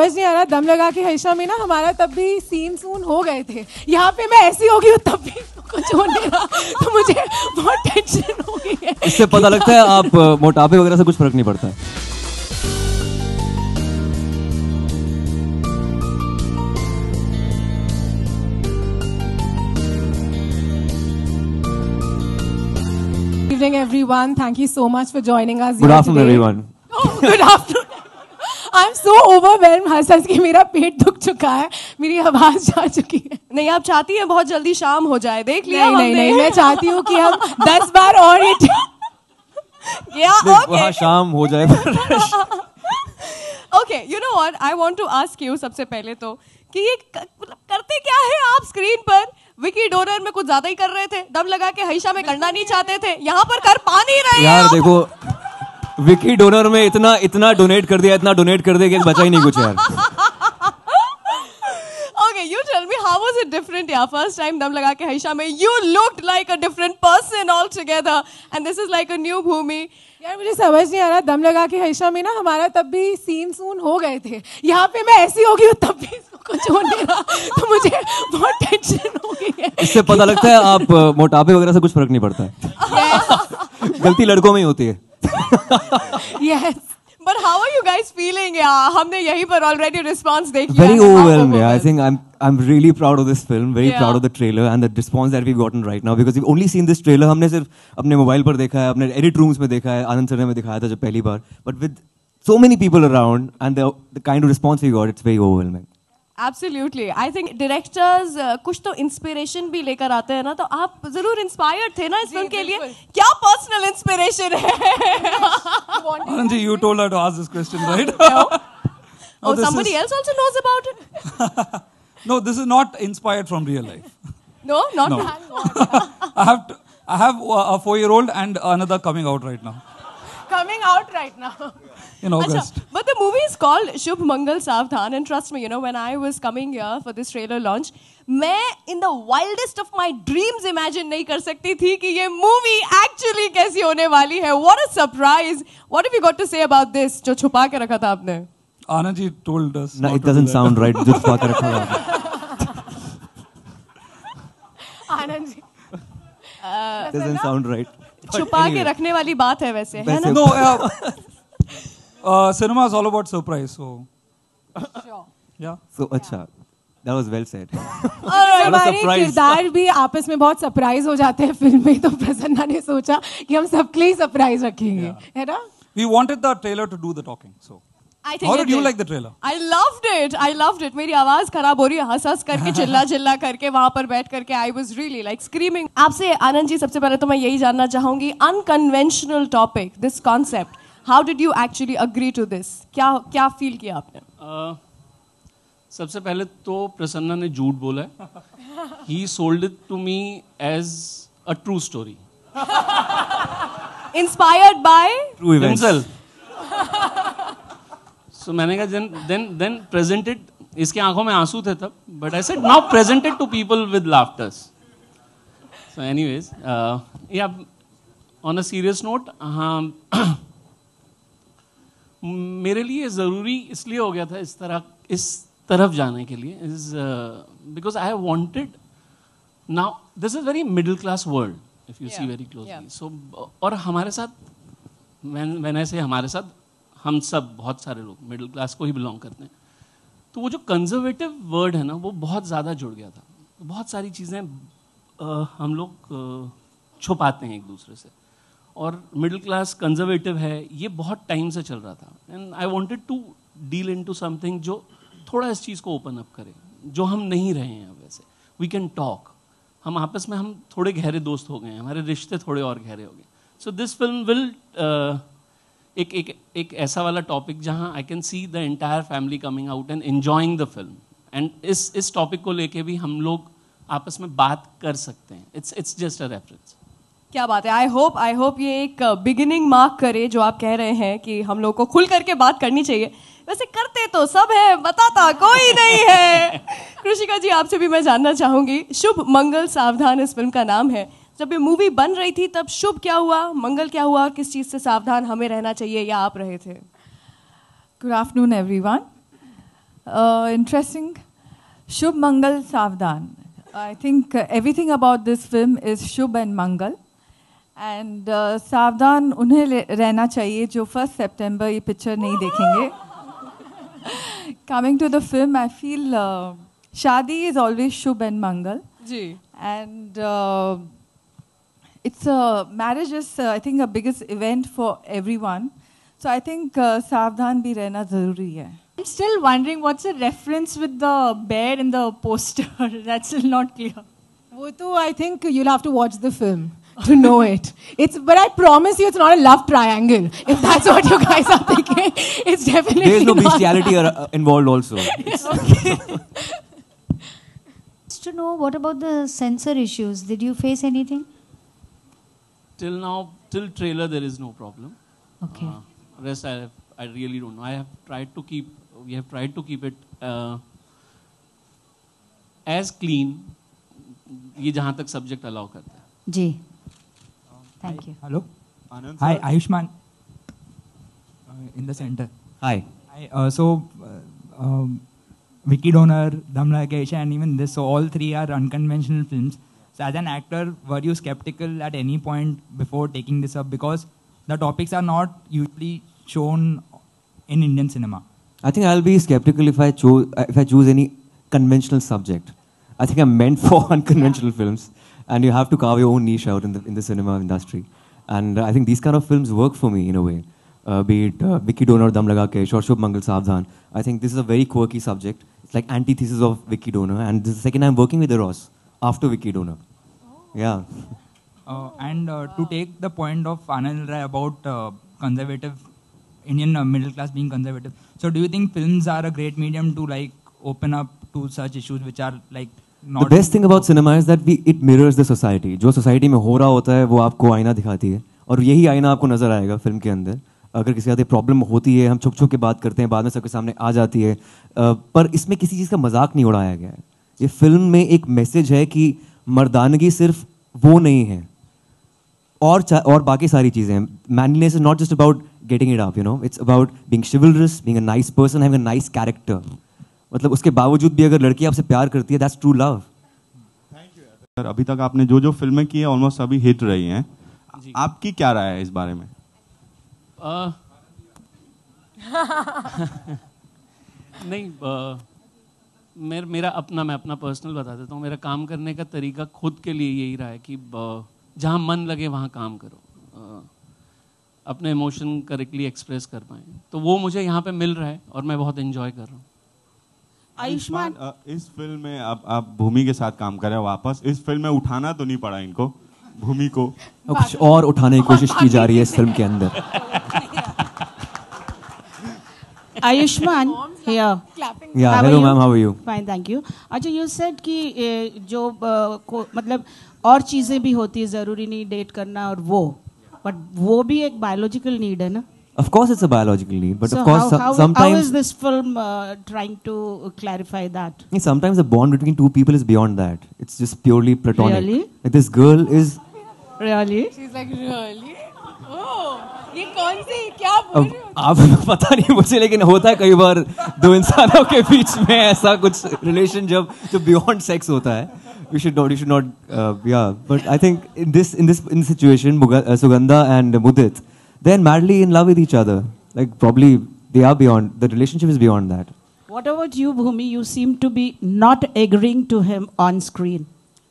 समझ नहीं आ रहा, दम लगा के हईशा में ना हमारा तब भी सीन सून हो गए थे, यहाँ पे मैं ऐसी हो गई हूँ तब भी कुछ हो नहीं रहा, तो मुझे बहुत टेंशन हो गई है। इससे पता लगता है आप मोटापे वगैरह से कुछ फर्क नहीं पड़ता है। Good evening, everyone. Thank you so much for joining us. Good afternoon, everyone. Oh, good afternoon. I'm so overwhelmed हंस के मेरा पेट दुख चुका है, मेरी आवाज जा चुकी है। नहीं, आप चाहती हैं बहुत जल्दी शाम हो जाए, देख लिया नहीं, हमने। नहीं, मैं चाहती हूँ कि हम 10 बार और ये वहाँ शाम हो जाए। Okay, you know what? I want to ask you सबसे पहले तो कि ये करते क्या है आप स्क्रीन पर? विकी डोनर में कुछ ज्यादा ही कर रहे थे, दम लगा के हईशा में करना नहीं चाहते थे, यहाँ पर कर पा नहीं रहे यार देखो, विकी डोनर में इतना डोनेट कर दिया कि बचा ही नहीं कुछ यार। Okay, you tell me how was it different? Yeah, first time दम लगा के हईशा में you looked like a different person altogether, and this is like a new Bhumi. यार मुझे समझ नहीं आ रहा, दम लगा के हईशा में ना हमारा तब भी सीन सून हो गए थे, यहाँ पे मैं ऐसी हो गई हूँ तब भी कुछ हो नहीं रहा, तो मुझे बहुत टेंशन हो गई है। इससे पता लगता है आप मोटापे वगैरह से कुछ फर्क नहीं पड़ता है। गलती लड़कों में ही होती है। Yes. But how are you guys feeling? Yeah, हमने यहीं पर already response देख लिया। Very overwhelmed. Yeah, I think I'm really proud of this film. Very proud of the trailer and the response that we've gotten right now because we've only seen this trailer. हमने सिर्फ अपने mobile पर देखा है, अपने edit rooms में देखा है, आनंद सर में दिखाया था जब पहली बार. But with so many people around and the kind of response we got, it's very overwhelming. Absolutely. I think directors कुछ तो inspiration भी लेकर आते हैं ना, तो आप जरूर inspired थे ना इस फिल्म के लिए? क्या personal inspiration है? Anand ji, you told her to ask this question, right? Oh, somebody else also knows about it? No, this is not inspired from real life. No, not No. that. I have a 4-year-old and another coming out right now. Coming out right now. In August. But the movie is called Shubh Mangal Savdhan, and trust me, you know, when I was coming here for this trailer launch, मैं in the wildest of my dreams imagine नहीं कर सकती थी कि ये movie actually कैसी होने वाली है. What a surprise! What have you got to say about this? जो छुपा के रखा था आपने? Anand ji told us. No, it doesn't sound right. जो छुपा के रखा था। Anand ji. Doesn't sound right. छुपा के रखने वाली बात है वैसे, है ना? No, cinema is all about surprise, so. Sure. Yeah. So अच्छा, that was well said. और हमारे किरदार भी आपस में बहुत सरप्राइज हो जाते हैं फिल्म में, तो प्रसन्ना ने सोचा कि हम सबके लिए सरप्राइज रखेंगे, है ना? We wanted the trailer to do the talking, so. I think How it did you did. like the trailer? I loved it. I loved it. मेरी आवाज खराब हो रही है, हंस करके चिल्ला करके वहाँ पर बैठ करके I was really like screaming. आपसे आनंद जी सबसे पहले तो मैं यही जानना चाहूँगी, unconventional topic, this concept. How did you actually agree to this? क्या feel किया आपने? सबसे पहले तो प्रसन्ना ने झूठ बोला है. He sold it to me as a true story. Inspired by True events. Himself. So मैंने कहा then present it. इसके आंखों में आंसू थे तब, but I said now present it to people with laughters. So anyways, yeah, on a serious note, हाँ, मेरे लिए ज़रूरी इसलिए हो गया था इस तरफ जाने के लिए, is because I wanted now this is very middle class world if you see very closely. So और हमारे साथ when I say हमारे साथ, हम सब बहुत सारे लोग मिडिल क्लास को ही बिलोंग करते हैं, तो वो जो कंजर्वेटिव वर्ड है ना वो बहुत ज़्यादा जुड़ गया था. बहुत सारी चीज़ें हम लोग छुपाते हैं एक दूसरे से, और मिडिल क्लास कंजर्वेटिव है ये बहुत टाइम से चल रहा था. And I wanted to deal into something जो थोड़ा इस चीज़ को ओपन अप करे, जो हम नहीं रहे हैं वैसे. वी कैन टॉक, हम आपस में हम थोड़े गहरे दोस्त हो गए हैं, हमारे रिश्ते थोड़े और गहरे हो गए. सो दिस फिल्म विल एक ऐसा वाला टॉपिक जहां I can see the entire family coming out and enjoying the film, and इस टॉपिक को लेके भी हम लोग आपस में बात कर सकते हैं. It's just a reference. क्या बात है. आई होप ये एक बिगिनिंग मार्क करे जो आप कह रहे हैं कि हम लोग को खुल करके बात करनी चाहिए. वैसे करते तो सब है, बताता कोई नहीं है. कृषिका जी, आपसे भी मैं जानना चाहूंगी, शुभ मंगल सावधान इस फिल्म का नाम है. जब ये मूवी बन रही थी तब शुभ क्या हुआ, मंगल क्या हुआ, किस चीज़ से सावधान हमें रहना चाहिए या आप रहे थे? Good afternoon, everyone. Interesting. Shubh Mangal Savdhan. I think everything about this film is Shubh and Mangal. And Savdhan उन्हें रहना चाहिए जो 1 September ये picture नहीं देखेंगे. Coming to the film, I feel Shadi is always Shubh and Mangal. Ji. And marriage is I think a biggest event for everyone. So I think Savdhan भी रहना ज़रूरी है. I'm still wondering what's the reference with the bear in the poster. That's still not clear. वो तो I think you'll have to watch the film to know it. But I promise you, it's not a love triangle. If that's what you guys are thinking, it's definitely There is no not bestiality involved also. Just to know, what about the censor issues? Did you face anything? Till now, till trailer, there is no problem. Okay. Rest, I really don't know. We have tried to keep it as clean. ये जहाँ तक subject allow करता है. जी. Thank you. Hello. Hi, Ayushman. In the center. Hi. Hi. Vicky Donor, Dhamla Keisha, and even this. So all three are unconventional films. So as an actor, were you skeptical at any point before taking this up? Because the topics are not usually shown in Indian cinema. I think I'll be skeptical if I choose any conventional subject. I think I'm meant for unconventional films, and you have to carve your own niche out in the cinema industry. And I think these kind of films work for me in a way. Be it Vicky Donor, Dum Laga Ke, or Shubh Mangal Savdhan. I think this is a very quirky subject. It's like antithesis of Vicky Donor, and this is the second time working with Eros after Vicky Donor. Yeah. And to take the point of Anil Rai about conservative Indian middle class being conservative. So do you think films are a great medium to like open up to such issues which are like not... The best thing about cinema is that it mirrors the society. जो society में हो रहा होता है वो आपको आईना दिखाती है और यही आईना आपको नजर आएगा फिल्म के अंदर. अगर किसी का प्रॉब्लम होती है हम छुप छुप के बात करते हैं, बाद में सबके सामने आ जाती है, पर इसमें किसी चीज़ का मजाक नहीं उड़ाया गया है. ये फिल्म में एक मैसेज है कि मर्दानगी सिर्फ वो नहीं है और बाकी सारी चीज़ें. Manliness is not just about getting it up, you know. It's about being chivalrous, being a nice person, having a nice character. मतलब उसके बावजूद भी अगर लड़की आपसे प्यार करती है, that's true love. Thank you. Sir, अभी तक आपने जो फिल्में की है ऑलमोस्ट सभी हिट रही हैं. आपकी क्या राय है इस बारे में? नहीं, मैं अपना पर्सनल बता देता हूँ. मेरा काम करने का तरीका खुद के लिए यही रहा है कि जहाँ मन लगे वहाँ काम करो, अपने इमोशन करेक्टली एक्सप्रेस कर पाएँ. तो वो मुझे यहाँ पे मिल रहा है और मैं बहुत एंजॉय कर रहा हूँ. आयुष्मान, इस फिल्म में आप भूमि के साथ काम कर रहे हैं वापस. इस फिल्म में उठाना तो नहीं पड़ा इनको, भूमि को कुछ और उठाने की कोशिश की जा रही है इस फिल्म के अंदर. Ayushman, here. Yeah, hello ma'am, how are you? Fine, thank you. अच्छा, you said कि जो मतलब और चीजें भी होती है, जरूरी नहीं डेट करना और वो, but वो भी एक biological need है ना? Of course, it's a biological need, but so of course sometimes. How is this film trying to clarify that? Sometimes the bond between two people is beyond that. It's just purely platonic. Really? Like this girl is. Really? She's like, really? Oh, ये कौन सी क्या बोल रहे हो? आप पता नहीं मुझे, लेकिन होता है कई बार दो इंसानों के बीच में ऐसा कुछ रिलेशन जो बियॉन्ड सेक्स होता है. You should not, yeah. But I think in this situation, Sugandha and Mudit, they're madly in love with each other. Like probably they are beyond, the relationship is beyond that. What about you, Bhumi? You seem to be not agreeing to him on screen.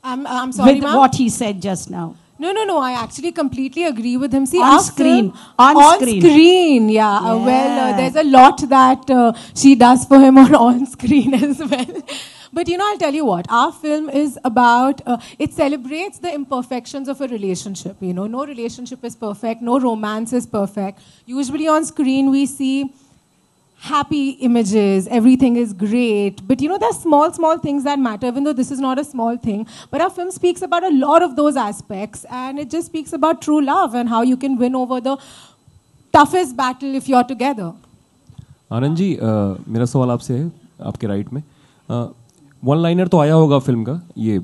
I'm sorry, with ma'am? what he said just now. No. I actually completely agree with him. See, on screen. On screen, yeah. Well, there's a lot that she does for him on screen as well. But you know, I'll tell you what, our film is about, it celebrates the imperfections of a relationship. You know, no relationship is perfect, no romance is perfect. Usually on screen we see happy images, everything is great. But you know, there's small things that matter, even though this is not a small thing. But our film speaks about a lot of those aspects, and it just speaks about true love and how you can win over the toughest battle if you're together. Anand ji, मेरा सवाल आपसे है, आपके right में. One liner तो आया होगा film का, ये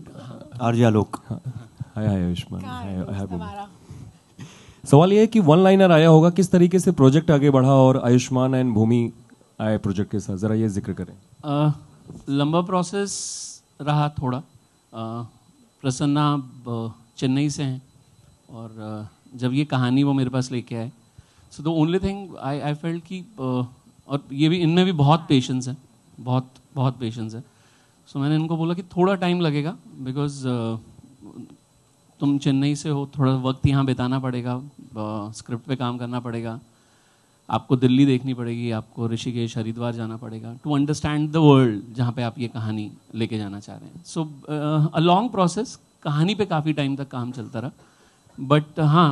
आर्य आलोक. हाय आयुष्मान. सवाल ये है कि वन लाइनर आया होगा, किस तरीके से प्रोजेक्ट आगे बढ़ा और आयुष्मान एंड भूमि आए प्रोजेक्ट के साथ, ज़रा ये जिक्र करें। लंबा प्रोसेस रहा थोड़ा। प्रसन्ना चेन्नई से हैं और जब ये कहानी वो मेरे पास लेके आए, so the only thing I felt कि और ये भी इनमें भी बहुत पेशेंस है, बहुत पेशेंस है। सो मैंने इनको बोला कि थोड़ा टाइम लगेगा बिकॉज तुम चेन्नई से हो, थोड़ा वक्त यहाँ बिताना पड़ेगा, स्क्रिप्ट पे काम करना पड़ेगा, आपको दिल्ली देखनी पड़ेगी, आपको ऋषिकेश हरिद्वार जाना पड़ेगा टू अंडरस्टैंड द वर्ल्ड जहाँ पे आप ये कहानी लेके जाना चाह रहे हैं। सो अ लॉन्ग प्रोसेस, कहानी पे काफ़ी टाइम तक काम चलता रहा, बट हाँ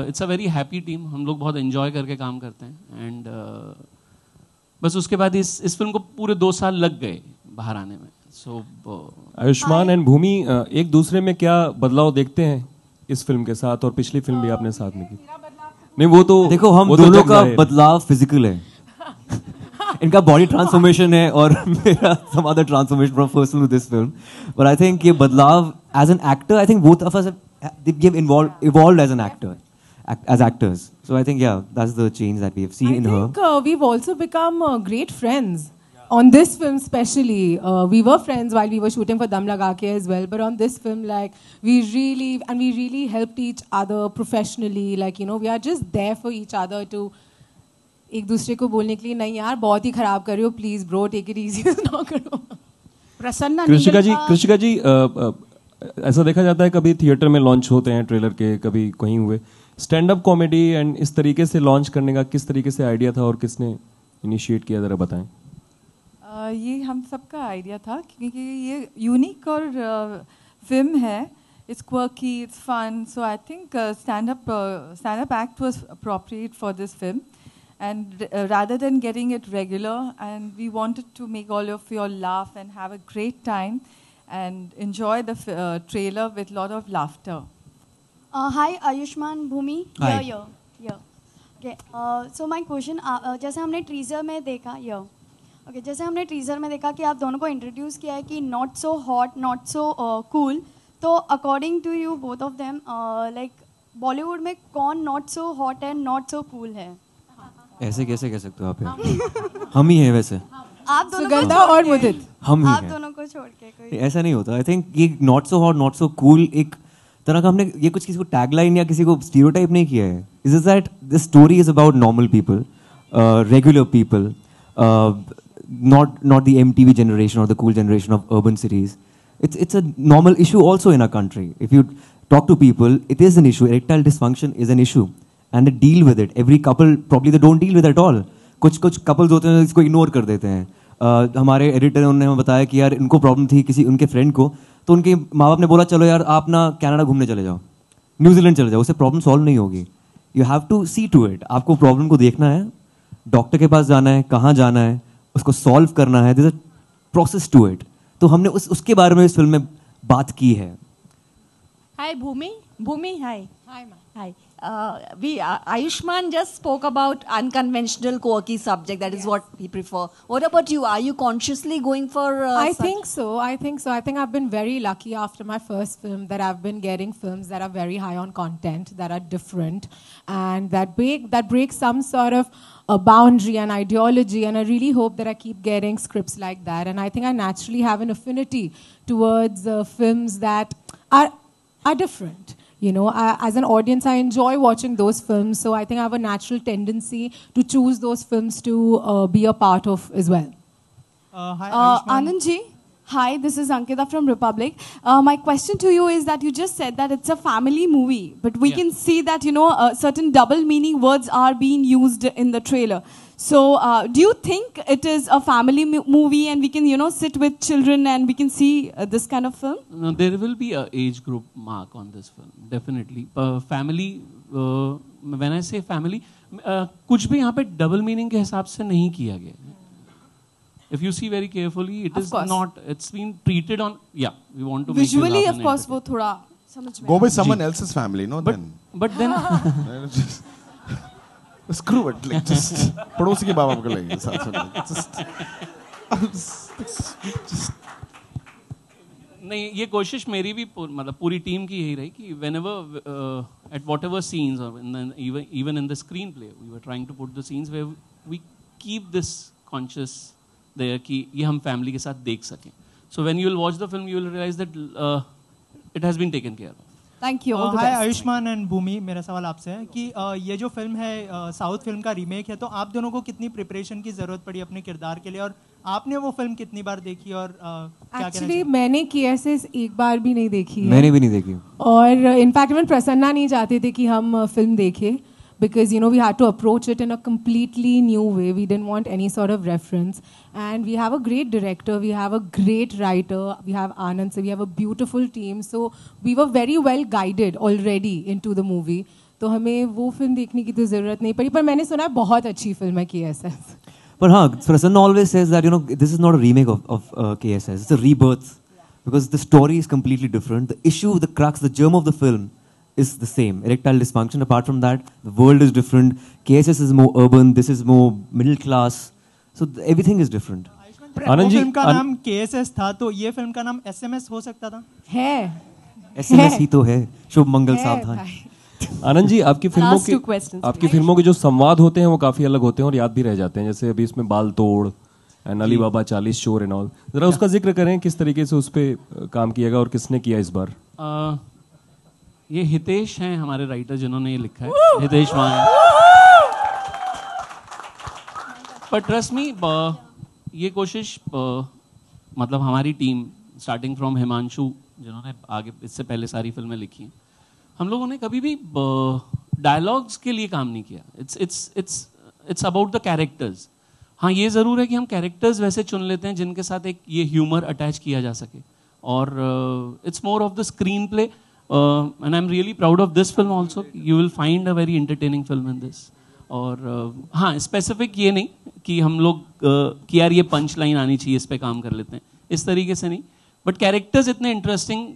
it's a very happy team, हम लोग बहुत एंजॉय करके काम करते हैं एंड बस उसके बाद इस फिल्म को पूरे 2 साल लग गए बाहर आने में। सो आयुष्मान एंड भूमि एक दूसरे में क्या बदलाव देखते हैं इस फिल्म के साथ, और पिछली फिल्म भी आपने साथ में की? नहीं वो तो देखो हम दोनों का बदलाव फिजिकल है इनका बॉडी ट्रांसफॉर्मेशन है और मेरा some other transformation from first film to this film, but I think ये बदलाव as an actor, I think both of us have evolved as an actor, as actors. So I think that's the change that we have seen in her. I think we've also become great friends on this film, especially. We were friends while we were shooting for Dum Laga Ke as well, but on this film, like we really helped each other professionally. Like we are just there for each other to एक दूसरे को बोलने के लिए, नहीं यार बहुत ही खराब कर रहे हो, please bro take it easy ना करो। प्रसन्ना कृषिका जी ऐसा देखा जाता है कभी थिएटर में लॉन्च होते हैं ट्रेलर के, कभी कहीं हुए। स्टैंड अप कॉमेडी एंड इस तरीके से लॉन्च करने का किस तरीके से आइडिया था और किसने इनिशिएट किया, ज़रा बताएं। ये हम सबका आइडिया था क्योंकि ये यूनिक और फिल्म है, it's quirky, it's fun, so I think stand up act was appropriate for this film, and rather than getting it regular, and we wanted to make all of you all laugh and have a great time and enjoy the trailer with lot of laughter. Hi Ayushman, Bhumi. Hi. Yeah. Okay. So my question, जैसे हमने teaser में देखा, okay, जैसे हमने teaser में देखा कि आप दोनों को इंट्रोड्यूस किया है कि not so hot, not so cool, तो according to you both of them, like Bollywood में कौन not so hot and not so cool है? ऐसे कैसे कह सकते हो आप? हम ही हैं वैसे। आप दोनों सुगंधा और मुदित, हम ही आप हैं। दोनों को छोड़ के कोई ऐसा नहीं होता। आई थिंक ये not so hot not so cool एक तरह का हमने ये कुछ किसी को टैगलाइन या किसी को स्टीरियोटाइप नहीं किया है। Is is that this story is about normal people, regular people, not the MTV generation or the cool generation of urban cities. It's a normal issue also in our country. If you talk to people, it is an issue. Erectile dysfunction is an issue, and they deal with it. Every couple probably they don't deal with it at all. कुछ couples होते हैं इसको ignore कर देते हैं। हमारे editor ने उन्हें बताया कि यार इनको प्रॉब्लम थी किसी उनके फ्रेंड को, तो उनके माँ बाप ने बोला चलो यार आप ना कनाडा घूमने चले जाओ, न्यूजीलैंड चले जाओ, उससे प्रॉब्लम सॉल्व नहीं होगी। You have to see to it. आपको प्रॉब्लम को देखना है, डॉक्टर के पास जाना है, कहाँ जाना है, उसको सॉल्व करना है। There is a process to it. तो हमने उसके बारे में इस फिल्म में बात की है। Hi Bhumi. Hi. Hi. Ayushman just spoke about unconventional, quirky subject. That is what he prefer. What about you? Are you consciously going for? I think so. I think I've been very lucky after my first film that I've been getting films that are very high on content, that are different, and that break some sort of a boundary and ideology. And I really hope that I keep getting scripts like that. And I think I naturally have an affinity towards films that are different. As an audience, I enjoy watching those films. So I think I have a natural tendency to choose those films to be a part of as well. Hi, Anand ji. Hi, this is Ankita from Republic. My question to you is that you just said that it's a family movie, but we can see that, certain double meaning words are being used in the trailer. So do you think it is a family movie and we can, sit with children and we can see this kind of film? No, there will be a age group mark on this film, definitely. Family, when I say family, कुछ भी यहाँ पे double meaning के हिसाब से नहीं किया गया। If you see very carefully, it is not. It's been treated on. Yeah, we want to visually, of course, वो थोड़ा समझ में go with someone else's family, no? But then. Screw it, like just पड़ोसी के बाप को लेंगे साथ में just नहीं, ये कोशिश मेरी भी मतलब पूरी टीम की यही रही कि whenever at whatever scenes or even in the screenplay we were trying to put the scenes where we keep this conscious there कि ये हम family के साथ देख सकें. So when you will watch the film, you will realize that it has been taken care of. Thank you. Hi Ayushmann and Bhumi, मेरा सवाल आपसे है कि ये जो फिल्म है साउथ फिल्म का रीमेक है, तो आप दोनों को कितनी प्रिपरेशन की जरूरत पड़ी अपने किरदार के लिए, और आपने वो फिल्म कितनी बार देखी और क्या एक्चुअली मैंने KSS एक बार भी नहीं देखी है. मैंने भी नहीं देखी. और इनफैक्ट इवन प्रसन्ना नहीं चाहते थे कि हम फिल्म देखें, because you know we had to approach it in a completely new way. We didn't want any sort of reference, and we have a great director, we have a great writer, we have Anand, so we have a beautiful team, so we were very well guided already into the movie. तो हमें वो film देखने की तो ज़रूरत नहीं पड़ी, पर मैंने सुना है बहुत अच्छी फिल्म है KSS. But हाँ, Prasanna always says that, you know, this is not a remake of KSS, it's a rebirth, because the story is completely different. The issue, the crux, the germ of the film is the same, erectile dysfunction. Apart from that, the world is different. KSS is more urban, this is more middle class, so everything is different. Anand ji, film का नाम KSS था, तो ये film का नाम SMS हो सकता था? है, SMS ही तो है, शुभ मंगल सावधान. आनंद जी, आपकी फिल्मों के जो संवाद होते हैं वो काफी अलग होते हैं और याद भी रह जाते हैं, जैसे अभी इसमें बाल तोड़ एंड अली बाबा 40 चोर एंड ऑल. जरा उसका जिक्र करें, किस तरीके से उस पर काम किएगा और किसने किया इस बार? ये हितेश हैं हमारे राइटर जिन्होंने ये लिखा है, हितेश मान. पर ट्रस्ट मी, ये कोशिश मतलब हमारी टीम स्टार्टिंग फ्रॉम हिमांशु जिन्होंने आगे इससे पहले सारी फिल्में लिखी हैं, हम लोगों ने कभी भी डायलॉग्स के लिए काम नहीं किया. It's about the characters. हाँ, ये ज़रूर है कि हम कैरेक्टर्स वैसे चुन लेते हैं जिनके साथ एक ये ह्यूमर अटैच किया जा सके, और it's more of the screen play. And I'm really proud of this film also. You will find a very entertaining film in this. और हाँ, स्पेसिफिक ये नहीं कि हम लोग कि यार ये पंच लाइन आनी चाहिए, इस पे काम कर लेते हैं, इस तरीके से नहीं. बट कैरेक्टर्स इतने इंटरेस्टिंग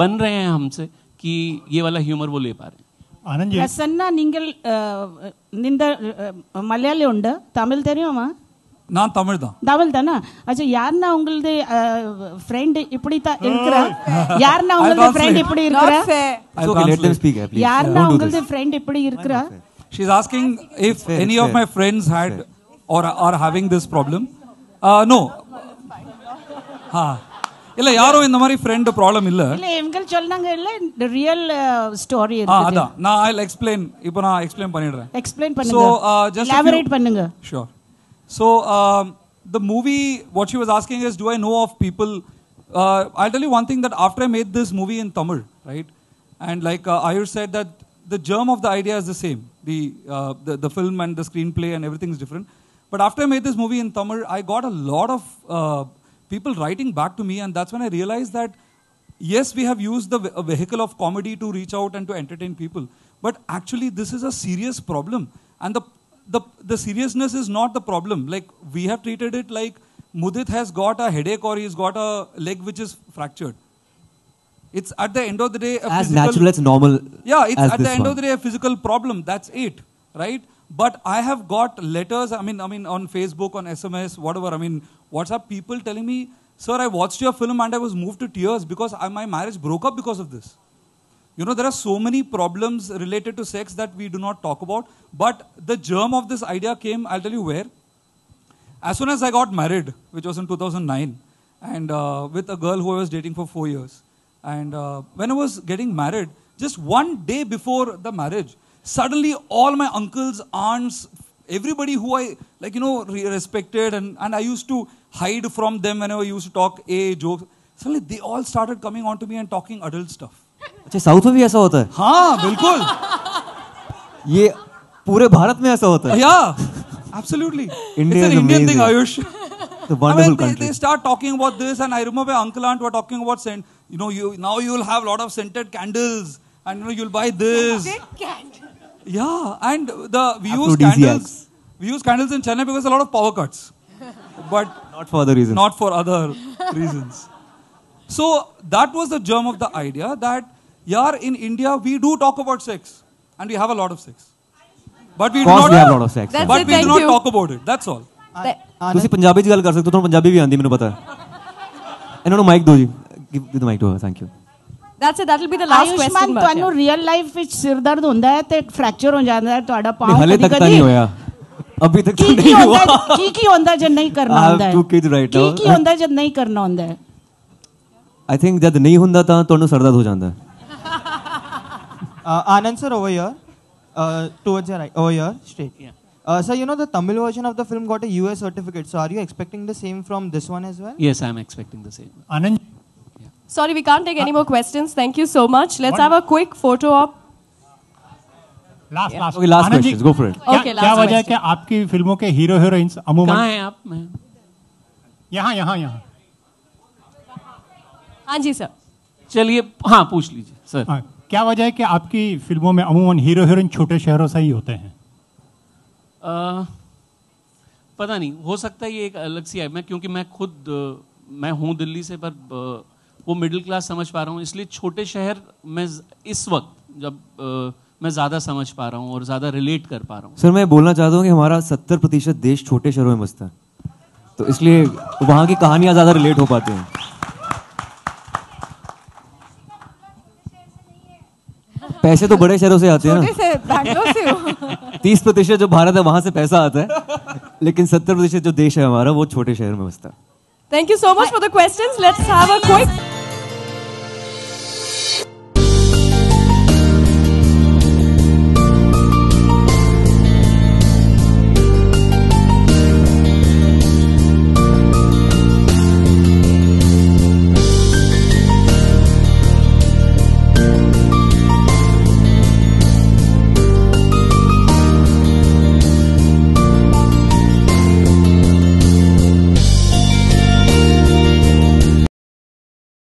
बन रहे हैं हमसे कि ये वाला ह्यूमर वो ले पा रहे हैं. आनंद जी, प्रसन्ना நீங்கள் நிந்த மலையாளி உண்டு, தமிழ் தெரியுமா? நான் தமிழ் தான். தமிழ் தானா? अच्छा, யாருன்னா உங்களுடைய ஃப்ரெண்ட் இப்படி தான் இருக்கறா? யாருன்னா உங்களுடைய ஃப்ரெண்ட் இப்படி இருக்கறா? Okay, let them speak, please. யாருன்னா உங்களுடைய ஃப்ரெண்ட் இப்படி இருக்கறா? She is asking if any of my friends had or are having this problem. No. हाँ, இல்ல யாரும் இந்த மாதிரி ஃப்ரெண்ட் ப்ராப்ளம் இல்ல. இல்ல இவங்க சொன்னாங்க இல்ல ரியல் ஸ்டோரி இருக்கு. அதான் நான் I'll explain. இப்போ நான் எக்ஸ்பிளைன் பண்ணிடுறேன். எக்ஸ்பிளைன் பண்ணுங்க. So just elaborate பண்ணுங்க. Sure. So the movie, what she was asking is, do I know of people? I'll tell you one thing, that after I made this movie in Tamil, right, and like Ayush said, that the germ of the idea is the same. The film and the screenplay and everything is different. But after I made this movie in Tamil, I got a lot of people writing back to me, and that's when I realized that yes, we have used the vehicle of comedy to reach out and to entertain people, but actually this is a serious problem, and the seriousness is not the problem. Like, we have treated it like Mudit has got a headache or he's got a leg which is fractured. It's at the end of the day a as natural as normal. Yeah, it's at the end of the day a physical problem. That's it, right? But I have got letters. I mean, on Facebook, on SMS, whatever. I mean, WhatsApp, people telling me, "Sir, I watched your film and I was moved to tears because my marriage broke up because of this." You know, there are so many problems related to sex that we do not talk about. But the germ of this idea came, I'll tell you where. As soon as I got married, which was in 2009, and with a girl who I was dating for 4 years. And when I was getting married, just one day before the marriage, suddenly all my uncles, aunts, everybody who I, like, you know, respected, and I used to hide from them whenever I used to talk jokes, suddenly they all started coming on to me and talking adult stuff. अच्छा, south में भी ऐसा होता है? हाँ, बिल्कुल. ये पूरे भारत में ऐसा होता है? Yeah, absolutely. India it's an Indian thing, Ayush. It's a wonderful country. They start talking about this, and I remember uncle aunt were talking about now you will have a lot of scented candles, and you'll buy this. Yeah, and we use candles. We use candles in Chennai because a lot of power cuts, but not for other reasons. Not for other reasons. So that was the germ of the idea that, yaar, in India we do talk about sex and we have a lot of sex, but we do not have a lot of sex. But we do not talk about it. That's all. ਤੁਸੀਂ ਪੰਜਾਬੀ ਚ ਗੱਲ ਕਰ ਸਕਦੇ ਹੋ, ਤੁਹਾਨੂੰ ਪੰਜਾਬੀ ਵੀ ਆਉਂਦੀ, ਮੈਨੂੰ ਪਤਾ ਹੈ. ਇਹਨਾਂ ਨੂੰ ਮਾਈਕ ਦਿਓ ਜੀ. Give the mic to her. Thank you. That's it. That'll be the last question. Ayushman, ਤੁਹਾਨੂੰ ਰੀਅਲ ਲਾਈਫ ਵਿੱਚ ਸਿਰ ਦਰਦ ਹੁੰਦਾ ਹੈ ਤੇ ਫ੍ਰੈਕਚਰ ਹੋ ਜਾਂਦਾ ਹੈ ਤੁਹਾਡਾ ਪਾਉ? ਹਲੇ ਤੱਕ ਤਾਂ ਨਹੀਂ ਹੋਇਆ. अभी तक तो नहीं हुआ। की ਹੁੰਦਾ ਜਦ ਨਹੀਂ ਕਰਨਾ ਹੁੰਦਾ ਹੈ। I have 2 kids right now. ਕੀ ਹੁੰਦਾ ਜਦ ਨਹੀਂ ਕਰਨਾ ਹੁੰਦਾ ਹੈ? I think ਜਦ ਨਹੀਂ ਹੁੰਦਾ ਤਾਂ ਤੁਹਾਨੂੰ ਸਰਦਰਦ ਹੋ ਜਾਂਦਾ ਹੈ। Anand sir, over here, towards your right, over here, straight. Sir, you know the Tamil version of the film got a US certificate. So are you expecting the same from this one as well? Yes, I'm expecting the same. Anand? Sorry, we can't take any more questions. Thank you so much. Let's have a quick photo op. Last. Okay, last questions. Go for it. Okay, last क्या वजह है question. कि आपकी फिल्मों के hero heroines अमूमन कहाँ हैं आप? यहाँ हाँ जी सर. चलिए, हाँ पूछ लीजिए सर. हाँ, क्या वजह है कि आपकी फिल्मों में अमूमन हीरो हीरोइन छोटे शहरों से ही होते हैं? पता नहीं, हो सकता है ये एक अलग सी है, क्योंकि मैं हूँ दिल्ली से, पर वो मिडिल क्लास समझ पा रहा हूँ, इसलिए छोटे शहर में इस वक्त जब मैं ज़्यादा समझ पा रहा हूँ और ज़्यादा रिलेट कर पा रहा हूँ. सर मैं बोलना चाहता हूँ कि हमारा 70% देश छोटे शहरों में बसता है, तो इसलिए वहाँ की कहानियाँ ज़्यादा रिलेट हो पाती हैं. पैसे तो बड़े शहरों से आते हैं ना. 30% जो भारत है वहाँ से पैसा आता है, लेकिन 70% जो देश है हमारा वो छोटे शहर में बसता है. Thank you so much for the questions. Let's have a quick